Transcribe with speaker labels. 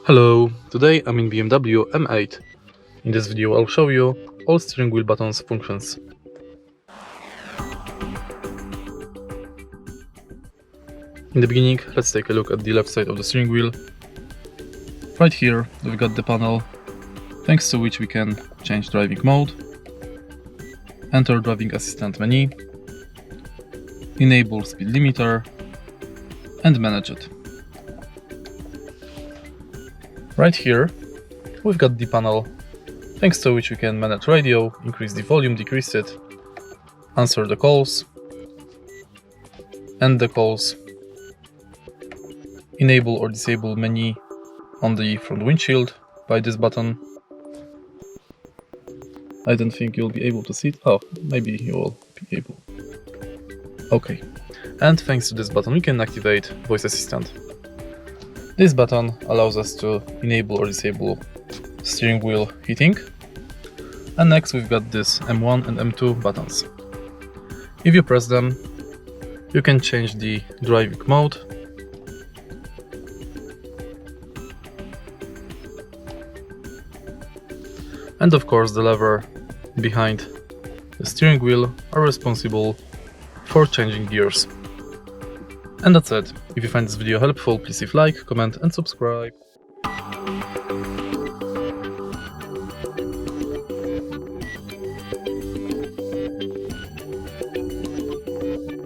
Speaker 1: Hello, today I'm in BMW M8. In this video I'll show you all steering wheel buttons functions. In the beginning, let's take a look at the left side of the steering wheel. Right here we've got the panel, thanks to which we can change driving mode, enter driving assistant menu, enable speed limiter, and manage it. Right here we've got the panel, thanks to which we can manage radio, increase the volume, decrease it, answer the calls, end the calls, enable or disable menu on the front windshield by this button. I don't think you'll be able to see it. Oh, maybe you will be able. Okay. And thanks to this button we can activate voice assistant. This button allows us to enable or disable steering wheel heating. And next we've got this M1 and M2 buttons. If you press them, you can change the driving mode, and of course the lever behind the steering wheel are responsible for changing gears. And that's it. If you find this video helpful, please leave a like, comment and subscribe.